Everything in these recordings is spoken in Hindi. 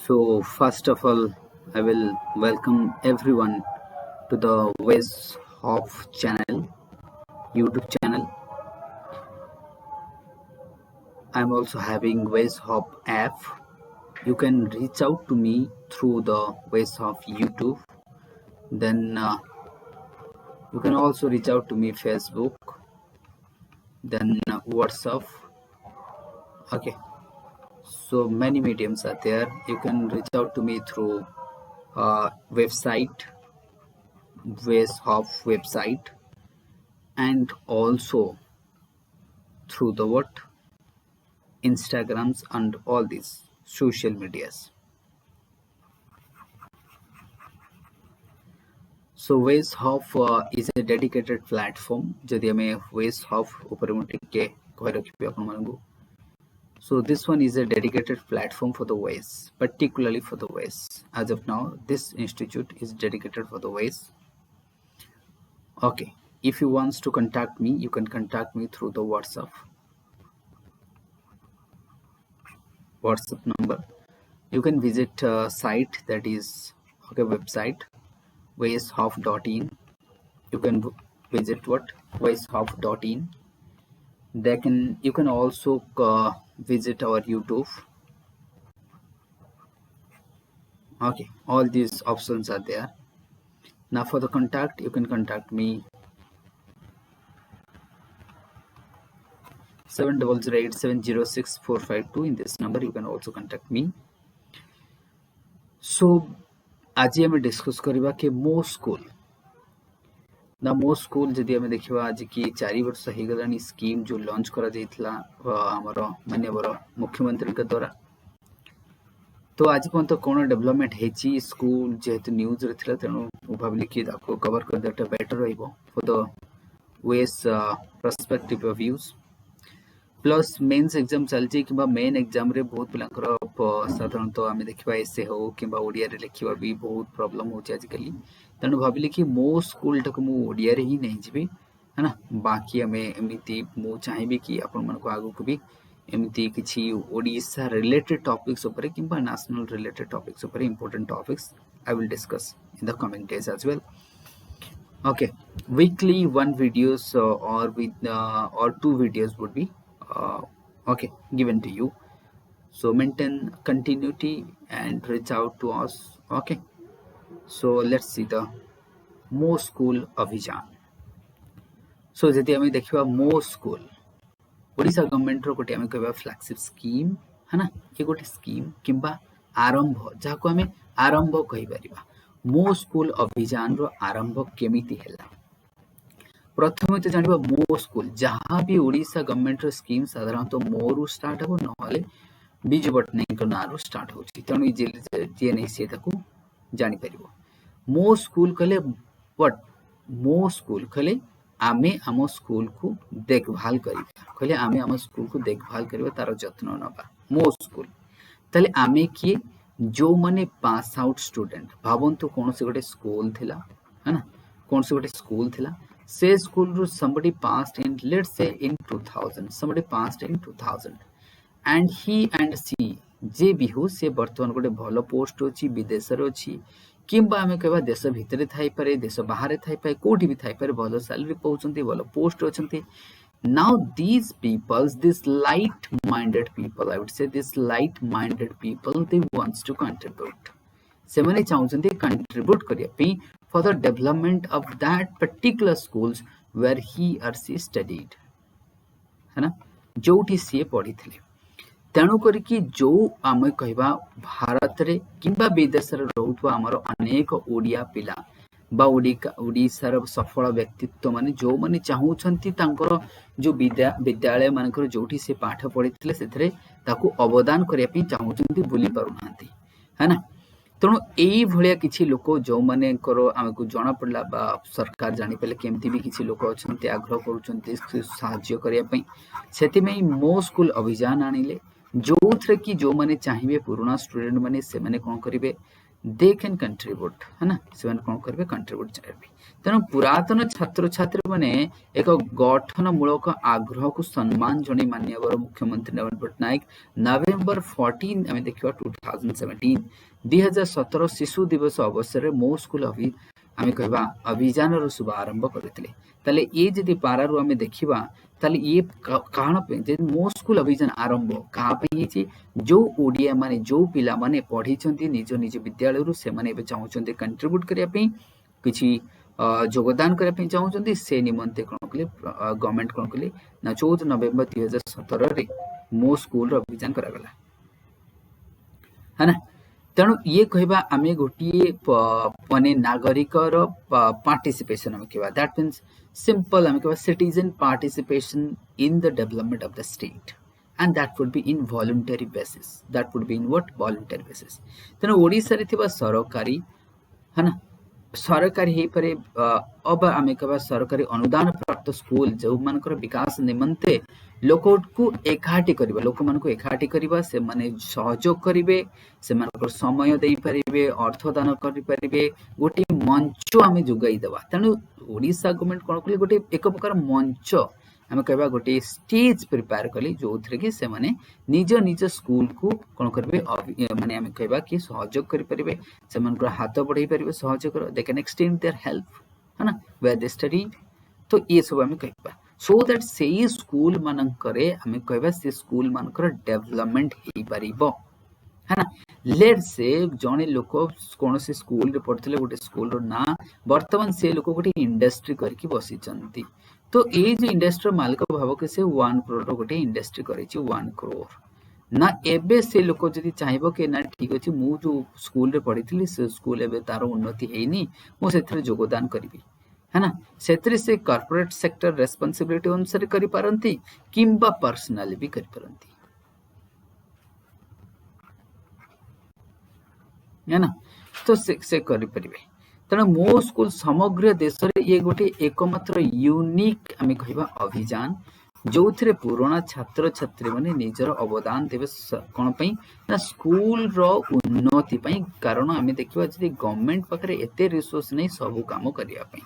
So, first of all, I will welcome everyone to the Ways of channel, YouTube channel. I'm also having Ways Hop app. You can reach out to me through the Ways of YouTube. Then you can also reach out to me Facebook. Then WhatsApp. Okay. So many mediums are there. You can reach out to me through website, Ways Hop website, and also through the what Instagrams and all these social medias. So Ways Hub is a dedicated platform. जदि हमें Ways Hub ऊपर मुझे के कह रखी अपन मानगु. So this one is a dedicated platform for the Ways, particularly for the Ways. As of now, this institute is dedicated for the Ways. Okay, if you want to contact me, you can contact me through the WhatsApp number. You can visit a site that is website wayshop.in. You can visit what wayshop.in. You can also visit our YouTube. Okay, all these options are there. Now for the contact, you can contact me 7008706452. In this number you can also contact me. So आज हमें डिस्कस करबा के मो स्कूल ना मो स्कूल जदि हमें देखिबा आज की 4 वर्ष हो गलानी स्कीम जो लॉन्च करा जाइतला हमर माननीय मुख्यमंत्री के द्वारा. तो आज पर्यंत कौन डेवलपमेंट हेची स्कूल जेहेतु न्यूज रे थिला तेनु भाबली कि आपको कवर कर देटा बेटर रहइबो for the vast perspective of views. Plus mains exam चलची कि मेन एग्जाम रे बहुत पिलांकर साधारणतः आम देखा एसे हो कि ओडिया रे लिखा भी बहुत प्रॉब्लम होची आजिकली. तेणु भाविली कि मो स्कूल टाक मु ओडिया रे ही नहीं जीवी है ना. बाकी आम एमती मु चाहिए कि आपण मन को आगु को भी एमती किछि ओडिशा रिलेटेड टॉपिक्स ऊपर किंबा नेशनल रिलेटेड टॉपिक्स ऊपर important topics I will discuss in the coming days as well. Okay, weekly one videos or 2 videos would be given to you. So maintain continuity and reach out to us. Okay, so let's see the Mo School Abhijan. So जति हमें देखिबा Mo School ओडिशा गवर्नमेंट रो कोटे हमें कहबा फ्लैगशिप स्कीम है ना. ये गोटे स्कीम किंबा आरंभ जाको हमें आरंभ कहि परिबा. मो स्कूल अभियान रो आरंभ केमिति हैला प्रथम तो जानबा मो स्कूल जहां भी ओडिशा गवर्नमेंट रो स्कीम साधारणतः मो रु स्टार्ट हो नहले बिजू पटनायक को नारो स्टार्ट होची. तेणु जे नहीं से ताको जानि परिबो. मो स्कूल कले व्हाट मो स्कूल कले आमे आम स्कूल को देखभाल करिबा कले आमे आम स्कूल को देखभाल करिबा तार जत्न नबा. मो स्कूल तले आमे किए जो माने पास आउट स्टूडेंट भावंतु कौन से गोटे स्कूल थिला है ना. कौन से गोटे स्कूल थिला से स्कूल रू somebody passed in let's say in 2000 somebody passed in 2000 and he and she जे भी हो से वर्तमान गोटे भलो पोस्ट होची विदेश रे होची किंबा हमें कहबा देश भितरे थाई पारे देश बाहर थाई पाए कोठी भी थाई पारे भलो सैलरी पाउचंती भलो post होचंती. Now these peoples, this light-minded people, I would say this light-minded people, they wants to contribute. Se mane chahunchante contribute kariya pai for the development of that particular schools where he or she studied. है ना जोठी सी पढ़ी थिले. तेणु करके जो आम कहबा भारत रे किंबा विदेश रे रहउतवा हमर अनेक ओडिया पिला बा ओडिशार सफल व्यक्तित्व माने जो माने चाहूछंती तांकर जो विद्यालय मानकर जोठी से पाठ पढ़िथिले सेथरे ताकू अवदान करिया पई चाहूछंती भूली पारु नांती है ना. तेणु एई भलिया किछि लोक जो माने करो हमकु जणा पड़ला बा सरकार जानि पले केमती भी किछि लोक अछंती आग्रह करूछंती सहाय्य करिया पई सेति में मो स्कूल अभियान आनिले जो थरे कि जो माने चाहिए पुराना स्टूडेंट माने से माने कोन करिवे दे कैन कंट्रीब्यूट है ना से कौन करेंगे कंट्रीब्यूट करेंगे तेणु पुरातन छात्र छात्री मैंने एक गठनमूलक आग्रह को सम्मान जन माननीय मुख्यमंत्री नवीन पट्टनायक नवेम्बर 14 आम देखा 2017 2017 शिशु दिवस अवसर मो स्कूल आम कह अभियान शुभारंभ करते ये जदि पारारू आम देखा ये कौन मो स्कूल अभियान आरंभ क्या जो ओडिया माने जो पिला माने पढ़ी निज निज विद्यालय से चाहते कंट्रीब्यूट करने किसी योगदान करने चाहते से निमंते कौन कले गवर्नमेंट कौन कले ना 14 नवेम्बर 2017 मो स्कूल अभियान करागला है ना तेणु ये कहवा आम गोटे माने नागरिक पार्टिसिपेशन आम कह दैट मीन्स सिंपल आम कह citizen participation in the development of the state and that would be in voluntary basis that would be in what voluntary basis तेणु ओडिशा रे थिबा सरकारी है ना सरकारी हे परे अब आम कह सरकारी अनुदान प्राप्त स्कूल जो मानकर विकास निमंते लोक को एकाठी करबा लोक मान को एकाठी करबा से माने सहयोग करिवे से मानकर समय देई परिबे अर्थ दान करि परिबे गोटे मंच आम जोगाई देबा तेणु ओडिशा गवर्नमेंट कोन कले गोटे एक प्रकार मंच आम कह गोटे स्टेज प्रिपेयर कली जो थे कि से माने निज निज स्कूल को कौन करेंगे माने आम कह कि सहयोग करेंगे से हाथ बढ़ाई पारे सहयोग they can extend their help है ना वेयर दे स्टडी तो ये सब आम कह सो दैट से स्कूल मानकरे आम कह से स्कूल मानकर डेवलपमेंट हो पारिबो है ना लेट से जने लोक कौन से स्कूल रे पढ़ते गोटे स्कूल रो ना वर्तमान से लोक गोटे इंडस्ट्री करके बसीचंती तो ये जो इंडस्ट्री मालिक भाव के से 1 करोड़ गोटे इंडस्ट्री कर 1 करोड़ ना एबे से लोक जदि चाहबो के ना ठीक अछि मु जो स्कूल रे पढ़ी से स्कूल एबे तार उन्नति हेनी मु सेथरे योगदान करिवि है ना सेथरे से कॉर्पोरेट सेक्टर रेस्पोंसिबिलिटी अनुसार करि पारंती किंबा पर्सनली भी करि पारंती है ना तो से करि परिबे तेणु मो स्कूल समग्र देश रे ये गोटे एकमात्र यूनिक आम कह अभियान जो थे पुराना छात्र छात्री मैंने निजर अवदान देवे कौन ना स्कूल रो उन्नति कारण आम देखा जी गवर्नमेंट पाखे एत रिसोर्स नहीं सब कम करने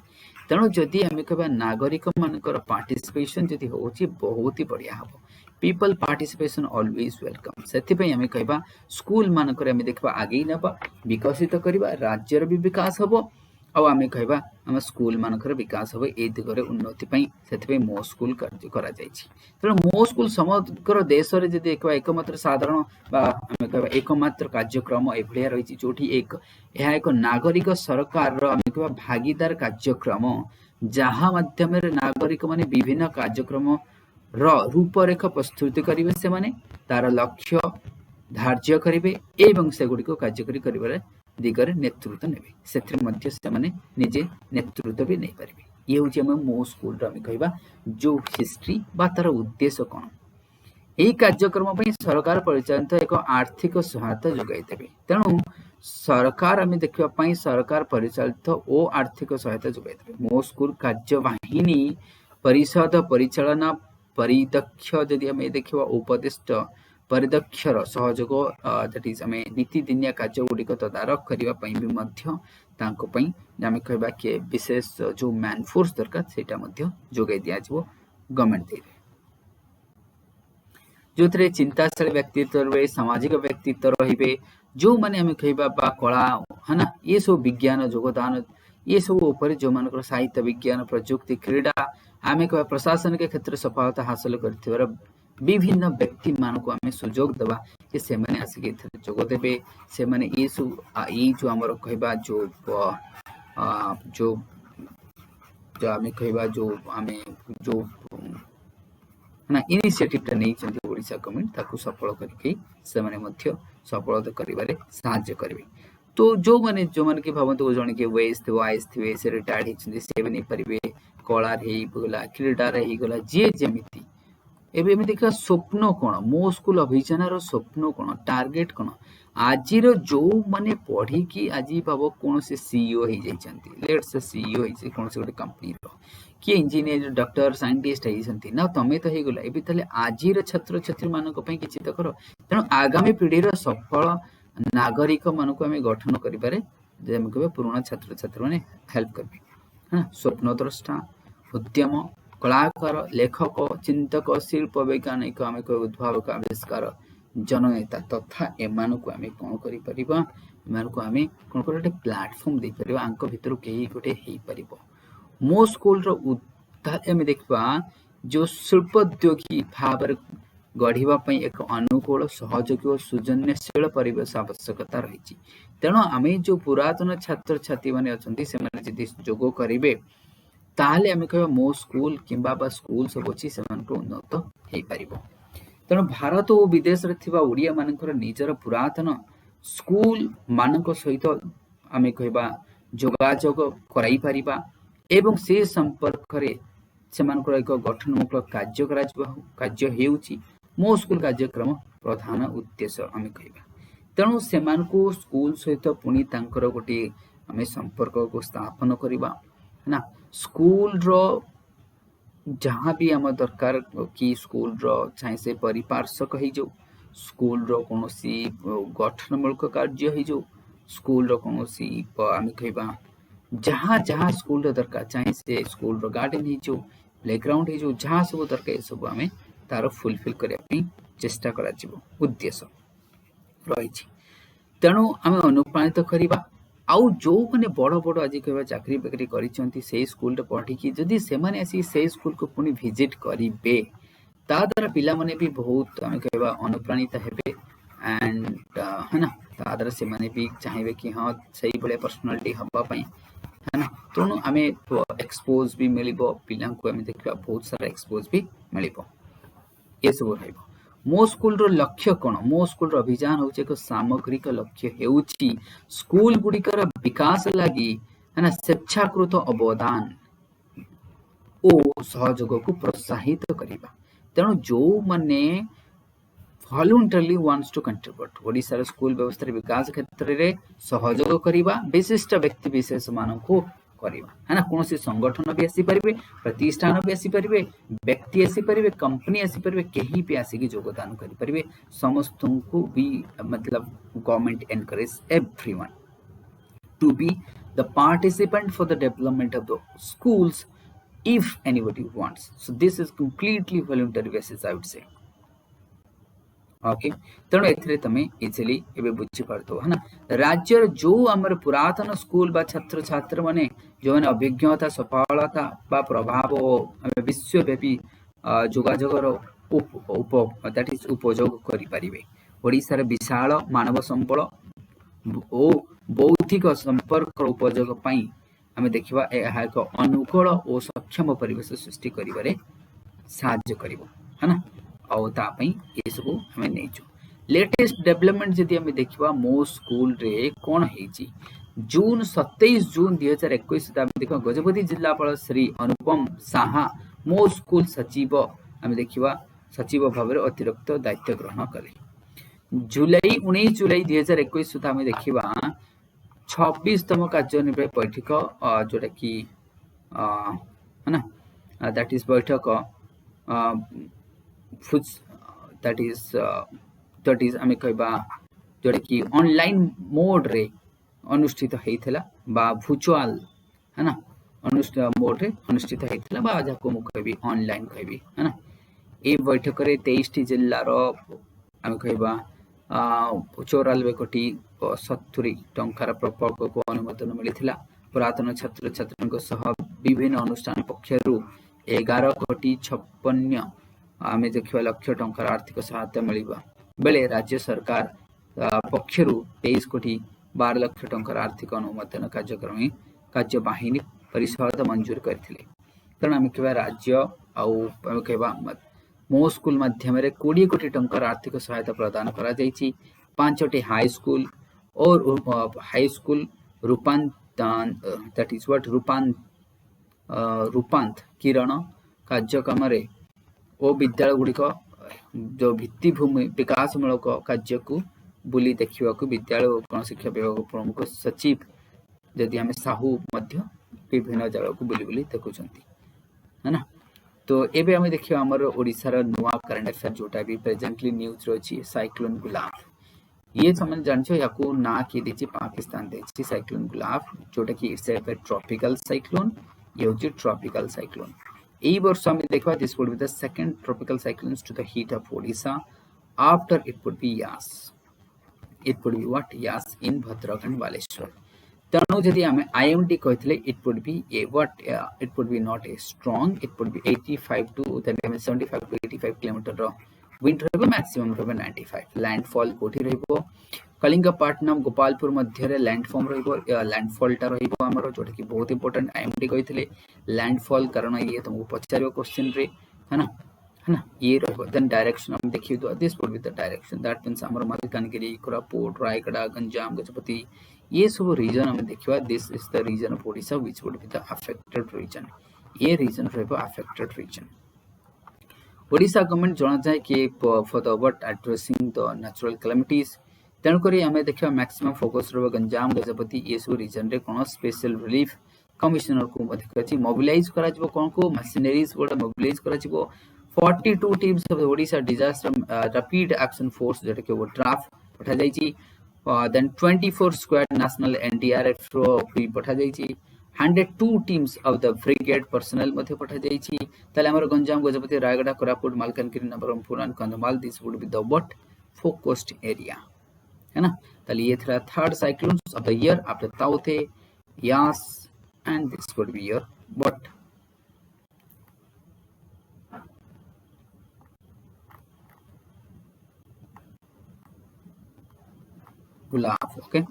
तेणु जदि आम कह नागरिक मानकर पार्टिसिपेशन जदि हो बहुत ही बढ़िया हम पीपल पार्टिसिपेशन ऑलवेज वेलकम से आम कह स्कूल मानकर आम देखा आगे नवा विकसित करवा राज्यर भी विकास हम आम कह आम स्कूल मानकर विकास हम ए दिगरे उन्नति से मो स्कूल कार्य करा तेणु मो स्कूल समग्र देश में जब एकमात्र साधारण आम कह एकमात्र कार्यक्रम एभलिया रही जो एक नागरिक सरकार आम कह भागीदार कार्यक्रम जहाँ माध्यम नागरिक माने विभिन्न कार्यक्रम रूपरेखा प्रस्तुत करेंगे से माने तार लक्ष्य धार्य करेंगे एवं से गुड़िक कार्यकारी कर दिगरे नेतृत्व ने से माने निजे नेतृत्व भी नहीं पारे ये हूँ आम मो स्कूल आम कह जो हिस्ट्री बा तार उद्देश्य कौन यही कार्यक्रम सरकार परिचालित एक आर्थिक सहायता जोगाई देवे तेणु सरकार आम देखा सरकार परिचालित ओ आर्थिक सहायता जोगाई देवे मो स्कूल कार्यवाहिनी परिषद परिचालना परिदक्ष जदि आम देखा उपदिष्ट परिदक्षर सहयोग दैट इज आम नीतिदिनिया कार्यगुड़िक तदारख करने आम कह कि विशेष जो मैनफोर्स दरकार से जोगाई दिज्व गवर्नमेंट दे जो थे चिंताशाली व्यक्तित्व रहे सामाजिक व्यक्तित्व रे जो मैंने आम कह कला है ना ये सब विज्ञान योगदान ये सब ऊपर जो मान साहित्य विज्ञान प्रजुक्ति क्रीड़ा आम कह प्रशासन के क्षेत्र सफलता हासिल कर विभिन्न व्यक्ति मान को आम सुजोग देवा कि से माने आसिक जोगदेवे से माने ये सब ये जो आम कह जो जो जो आम कह जो आम जो ना इनिशिएटिव नहीं ओडिशा गवर्नमेंट ताकू सफल करके सफलता करिबारे साहाय्य करेंगे तो जो माने कि भावतु जन के वेस्ट वाइस थे से रिटायर्ड होती से भी नहीं पारे कलार होगा क्रीडार होगा जी जमीती एवं देखा स्वप्न कौन मो स्कूल अभियान स्वप्न कौन टार्गेट कौन आज जो माने पढ़ी कि आज भाव कौन से सीईओ हो जाती लेट से सीईओ हो कौन से गोटे कंपनी किए इंजीनियर डॉक्टर साइंटिस्ट होती ना तुम्हें तो होगला ए आज छात्र छात्री मानी कि तो कर तेणु आगामी पीढ़ी सफल नागरिक मान को आम गठन करें पुराणा छात्र छात्री मैंने हेल्प करेंगे हाँ स्वप्नद्रष्टा उद्यम कलाकार लेखक चिंतक शिल्प वैज्ञानिक आम उद्भावक आविष्कार जननेता तथा एम को आम कौन कर आम कौन कर प्लाटफर्म दे पार आंक भितर कहीं गोटे हो पार मो स्कूल आम देखा जो शिल्पोद्योगी भाव गढ़ापी एक अनुकूल सहयोगी और सृजनशील परिवेश आवश्यकता रही तेणु आम जो पुरातन छात्र छात्री मैंने अच्छा से जोग करेंगे ताहले आम कह मो स्कूल किंबा स्कूल सब अच्छी से उन्नत हो पार तेणु भारत और विदेश में ओडिया मानकर निजर पुरातन स्कूल मान सहित आम कह जोगाजोग कराई पारिबा एवं से संपर्क से एक गठनमूलक कार्य हेउची मो स्कूल कार्यक्रम प्रधान उद्देश्य आम कह तेणु से स्कूल सहित पुणी गोटे आम संपर्क को स्थापन करवा है स्कूल रो जहाँ भी आम दरकार कि स्कूल रो चाहे से परिपार्श्वक हो जाऊ स्कूल रो कौन गठनमूलक कार्य हो जाऊ स्कूल रो कौन आम कह जहाँ जहाँ स्कूल दरकार चाहे से स्कूल रो गार्डन हो जाऊ प्लेग्राउंड हो जाऊ जहाँ सब दरकार सब आम तार फुलफिल करने चेष्टा कर उद्देश्य रही तेणु आम अनुप्राणित करवा आउ जो मैंने बड़ बड़ आज कह चाकरी बाकरी कर स्कूल पढ़ी जदि से आसी स्कूल को पुणी विजिट करेंगे ता द्वारा पिला माने भी बहुत आम कह अनुप्राणित हेबे एंड है ना ता द्वारा से माने भी चाहिए कि हाँ सही भाई पर्सनालीटी हाँपाई है ना तेणु आम एक्सपोज भी मिल पिला देखा बहुत सारा एक्सपोज भी मिल ये सब रही मो स्कूल रो लक्ष्य कौन मो स्कूल रो अभियान हूँ एक सामग्रिक लक्ष्य हेउची स्कूल गुड़िकर विकास लगी है ना स्वेच्छाकृत अवदान और सहयोग को प्रोत्साहित करवा तेणु जो मैंने voluntarily wants to contribute Odisha school व्यवस्था विकास क्षेत्र में सहयोग करवा विशिष्ट व्यक्ति विशेष मान को है ना कौन संगठन भी आसी पारे प्रतिष्ठान भी आसी पारे व्यक्ति आसी पारे कंपनी आसी पारे कहीं भी आसिक योगदान करें समस्त को भी मतलब government encourage everyone to be the participant for the development of the schools if anybody wants so this is completely voluntary basis I would say okay तेणु ए तुम इजिली एवं बुझी पार्थो है ना राज्यर जो आमर पुरातन स्कूल बा छात्र छात्र माने जो मैंने अभिज्ञता सफलता बा प्रभाव विश्वव्यापी जोगाजोगर दैट इज उपयोग करें ओडिशार विशाल मानव संबल और बौद्धिक संपर्क उपयोग पाई आम देखा यह एक अनुकूल और सक्षम परिवेश सृष्टि करिबारे साहाय्य करिवो है ना और तापई ये सब हमें नहींचु लेटेस्ट डेवलपमेंट जदि आम देखा मो स्कूल रे कौन है जून 27 जून 2021 देखा गजपति जिलापाल श्री अनुपम साहा मो स्कूल सचिव आम देखा सचिव भाव में अतिरिक्त दायित्व ग्रहण कले जुलाई 19 जुलाई 2021 सुधा आम देखा 26तम कार्यनिर्वाही बैठक जोटा कि है ना दैट इज बैठक दैट इज आम कहबा जोटा कि ऑनलाइन मोड रे अनुष्ठित होता बा भर्चुआल है ना मोड रे अनुष्ठित होता बा जाको मु कहबी ऑनलाइन कहबी है ना ए बैठक रे 23 जिल्लार आम कहबा 94 कोटी 70 टंकार प्रकल्प को अनुमोदन मिलता पुरातन छात्र छात्री सह विभिन्न अनुष्ठान पक्षर 11 कोटी 56 आम देखा लक्ष टंकार आर्थिक सहायता मिलवा बेले राज्य सरकार पक्षर 23 कोटी 12 लाख टंकार आर्थिक अनुमोदन कार्यक्रम कार्यवाहिनी परिषद मंजूर करते तेणु आम कह राज्य आम कह मो स्कूल माध्यम 20 कोटी टंकार आर्थिक सहायता प्रदान करा जायछि 5टी हाई स्कूल और हाई स्कूल रूपांत दैट इज व्हाट रूपांत किरण कार्यक्रम रे ओ विद्यालय गुड़िक जो भित्तिभूमि विकासमूलक कार्य को बुली देखा विद्यालय और गणशिक्षा विभाग प्रमुख सचिव जदि आम साहू विभिन्न जगह को बुली बुली देखुं है ना तो एबे आम देखिए आमर ओडिशार नुआ करंट अफेयर जोटा भी प्रेजेंटली न्यूज रही साइक्लोन गुलाब ये समझ जानछो याको ना किए देछि पाकिस्तान देछि साइक्लोन गुलाब जोटा कि इट्स ए ट्रॉपिकल साइक्लोन ये होछि ट्रॉपिकल साइक्लोन एई वर्ष हम देखबा this would be the second tropical cyclones to the heat of Odisha after it would be Yaas it would be what Yas in Bhadrak and Baleshwar. तेणु जदि आम IMD कहते it would be a what it would be not a strong, it would be 85 to 75 to 85 kilometre wind रहिबो maximum रहिबो 95 landfall कोठी रहिबो कलिंगपाटनम गोपालपुर मध्य रे लैंडफॉर्म रहिबो लैंडफॉल टा रहिबो हमरो जोटा कि बहुत इंपोर्टेंट IMD कहते लैंडफॉल कारण ये तुमको पचारियो क्वेश्चन रे है ना ये रहिबो देन डायरेक्शन हम देखियो तो this would be the direction that means हमर मालकानगिरी कोरापुट रायगढ़ गंजाम गजपति ये सब रीजन हम देखियो this is the region of Odisha which would be the affected region ये रीजन रहिबो अफेक्टेड रीजन ओडिशा गवर्नमेंट जणा जाय कि for the what addressing the natural calamities तेणु करी हमें देखियो मैक्सिमम फोकस रहिबो गंजाम गजपति ये सब रीजन रे कोन स्पेशल रिलीफ कमिश्नर को अधिकारी मोबिलाइज करा जिवो कोन को मशीनरीज गोटा मोबिलाइज करा जिवो 42 teams of the Odisha Disaster Rapid Action Force जोटा कि वो ड्राफ्ट पठा जाइछि then 24 squad national NDRF भी पठा जाइछि 102 teams of the brigade personnel मध्ये पठा जाइछि ताले हमर Ganjam Gajapati Rayagada Koraput Malkangiri Nabarangpur and Kandhamal this would be the what focused area है ना ताले ये था third cyclones of the year after ताउते Yaas and this would be your what Gulab okay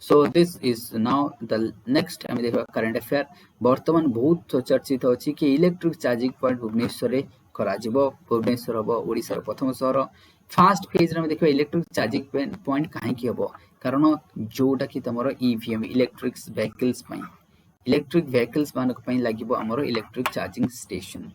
so this is now the next um देखा करंट अफेयर वर्तमान बहुत चर्चित अच्छी कि इलेक्ट्रिक चार्जिंग पॉइंट भुवनेश्वर करा जिवो भुवनेश्वर हम ओडिसा प्रथम शहर फास्ट फेज रे देखा इलेक्ट्रिक चार्जिंग पॉइंट कहीं हम कारण जोटा कि तुम ईवीएम इलेक्ट्रिक व्हीकल्स मानक पई लागिबो हमरो इलेक्ट्रिक चार्जिंग स्टेशन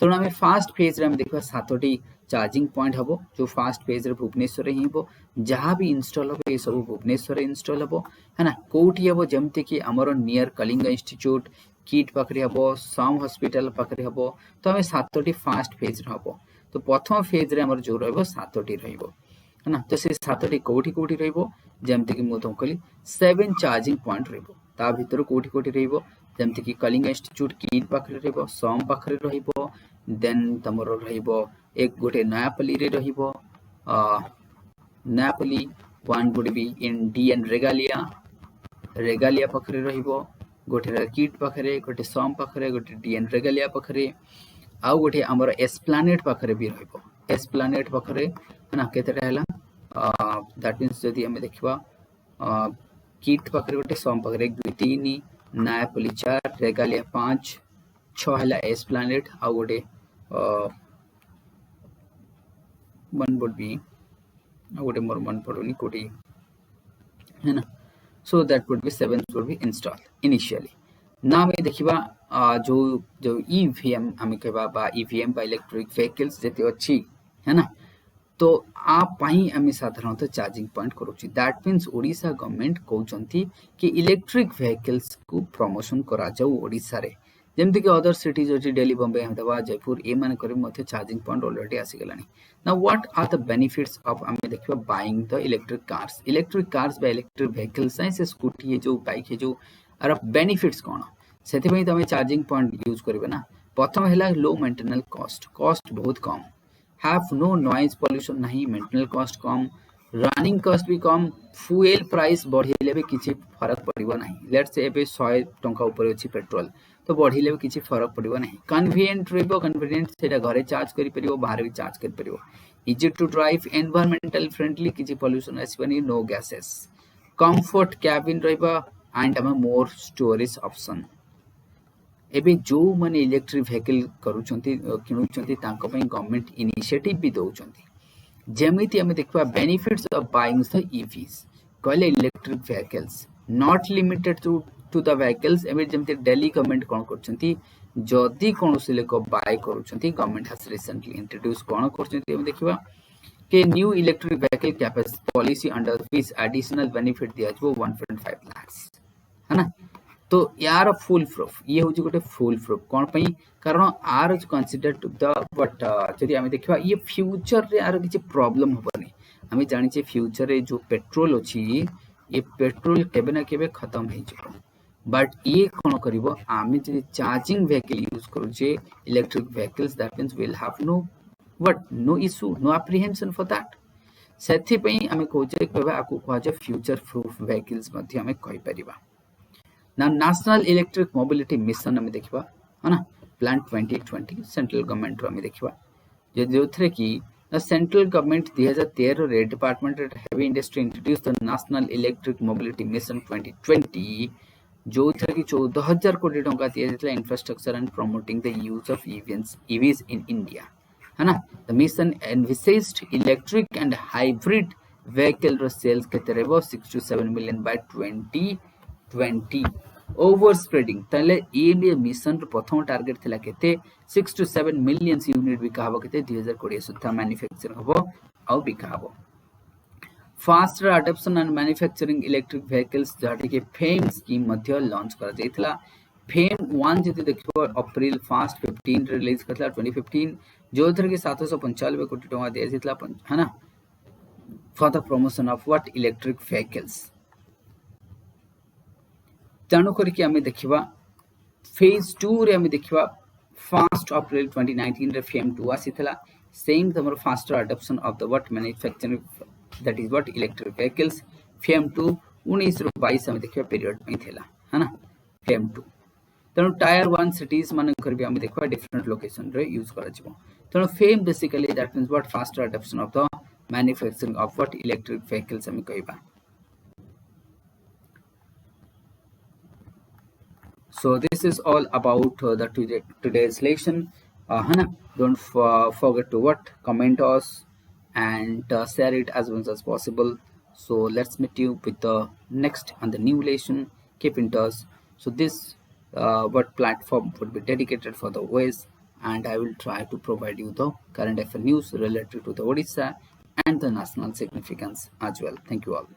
तेणु आम फास्ट फेज रे देखा 7टी चार्जिंग पॉइंट हम जो फास्ट फेज रे भुवनेश्वर ही हम जहाँ भी इंस्टॉल हम ये सब भुवनेश्वर इंस्टॉल हम है ना कोठी हम जमती कि आमर नियर कलिंग इंस्टीट्यूट किट पाखे हम सम हॉस्पिटल पाखे हम तो आम 7टी फास्ट फेज हम तो प्रथम फेज रे जो रही है ना तो से 7टी कोठी कोठी रमती कि मुझे कहली 7 चार्जिंग पॉइंट ता भीतर कोठी कोठी जमती कि कलिंग इंस्टीट्यूट किट पाखे सम पाखे देन तुम एक गोटे नयापल्ली रे Nayapalli one would be in DN Regalia पाखे गोटे किट पाखे गोटे सम पाखे गोटे डीएन रेगालिया पाखे आउ गोटे आमर एस्प्लानेट पाखे भी एस्प्लानेट पाखे है ना केतेटा हैला दैट मींस जदी हमें देखिबा किट पाखे गोटे सम पाखे 1 2 3 नयापल्ली 4 रेगालिया 5 6 हैला एस्प्लानेट आउ गोटे one would be गोटे मोर मन पड़ोनी कोटी है ना so that would be 7 would be install initially ना में देखिबा जो जो ईवीएम हमें कहबा बा ईवीएम बा इलेक्ट्रिक व्हीकल्स जते अछि है ना तो आ पाई हमें साधारणतः चार्जिंग पॉइंट करूची दैट मींस ओडिशा गवर्नमेंट कहउचंती कि इलेक्ट्रिक व्हीकल्स को प्रमोशन करा जाऊ ओडिशा रे जेमती कि अदर सिटीज अच्छी दिल्ली बॉम्बे अहमदाबाद जयपुर ये मान कर चार्जिंग पॉइंट ऑलरेडी आसीगलानी now what are the benefits of um देखिबा बाइंग द इलेक्ट्रिक कार्स बा इलेक्ट्रिक व्हीकल्स से स्कूटी है जो बाइक है जो आर बेनिफिट्स कौन से तुम चार्जिंग पॉइंट यूज करेंगे ना प्रथम है लो मेंटेनेंस कॉस्ट बहुत कम हैव नो नॉइज पॉल्यूशन नहीं मेंटेनेंस कॉस्ट कम रनिंग कॉस्ट भी कम फ्यूएल प्राइस बढ़ेले भी किसी फरक पड़ो ना लेट्स से 100 टंका ऊपर अच्छी पेट्रोल तो बढ़िले भी किसी फरक पड़ो ना कन्वीनियंट रहिबो कन्वीनियंट सेटा घरे चार्ज करि परिबो बाहर भी चार्ज करि परिबो easy to drive environmental friendly किसी पॉल्यूशन आसीबनी नो गैसेस कंफर्ट कैबिन रहिबा एंड हम मोर स्टोरेज ऑप्शन एबे जो माने इलेक्ट्रिक व्हीकल करूचंती किनुचंती तांको पई गवर्नमेंट इनिशिएटिव भी दउचंती जेमिति हमें देखबा benefits of buying the EVs कहले electric vehicles not limited to the vehicles एबे जेमिति दिल्ली गवर्नमेंट कोन करचंती जदी कोनोसी लोक बाय करूचंती गवर्नमेंट हैज रिसेंटली इंट्रोड्यूस कोन करचंती हमें देखबा के new electric vehicle capacity policy under which additional benefit दिया जो 1.5 लाख है ना तो यार फुल प्रूफ ये हूँ गोटे फुल प्रूफ कौन पई कारण are consider to the but जदि आम देखा ये फ्यूचर रे आर किसी प्रॉब्लम होबनी आम जानी फ्यूचर रे जो पेट्रोल अच्छी ये पेट्रोल केबे ना केबे खत्म हो बट ये कौन करिवो आमे जे चार्जिंग व्हीकल यूज करूचे electric vehicles that means will have no what no issue no apprehension for that सेथि पई आमे कहूचे कहबा आकु कहजे फ्यूचर प्रूफ व्हीकल्स मध्ये आमे कहि परिबा ना नेशनल इलेक्ट्रिक मोबिलिटी मिशन आमे देखिबा हना प्लान 2020 सेंट्रल गवर्नमेंट रो आमे देखिबा जे जोथरे की the central government 2013 रे department of heavy industry introduce the national electric mobility mission 2020 जो थे कि 14,000 कोटी टंका दिया जाता infrastructure and promoting the use of EVs in India है ना the mission envisaged electric and hybrid vehicle रो सेल्स केते रहबो 6 to 7 million by 2020 over spreading तले ये मिशन रो प्रथम टार्गेट थिला केते 6 to 7 मिलियन यूनिट बिका हबो केते 2020 सुद्धा मैन्युफैक्चर हबो आ बिका हबो faster adoption and manufacturing electric vehicles जाटी के फेम स्कीम मध्य लॉन्च करा जाइतला फेम 1 जति देखिबो अप्रैल 15 रिलीज करला 2015 जो थर के 795 कोटी टका दिया जाइतला है ना for the promotion of what electric vehicles तेणु करके आमे देखिबा फेज 2 रे आमे देखिबा 1 अप्रैल 2019 रे फेम 2 आसीतला सेम तमर faster adoption of the what manufacturing that is what electric vehicles fame 2 19 ରୁ 22 आमे देखिबा पीरियड में थिला है ना फेम 2 तेणु टायर 1 सिटीज मान कर भी आमे देखबा डिफरेंट लोकेशन रे यूज करा जिवो तेणु fame basically that means what faster adoption of the manufacturing of what electric vehicles आमे कहबा so this is all about the today's lesson hana don't forget to what comment us and share it as much as possible so let's meet you with the next and the new lesson keep in touch so this what platform would be dedicated for the OS and I will try to provide you the current affair news related to the Odisha and the national significance as well. Thank you all.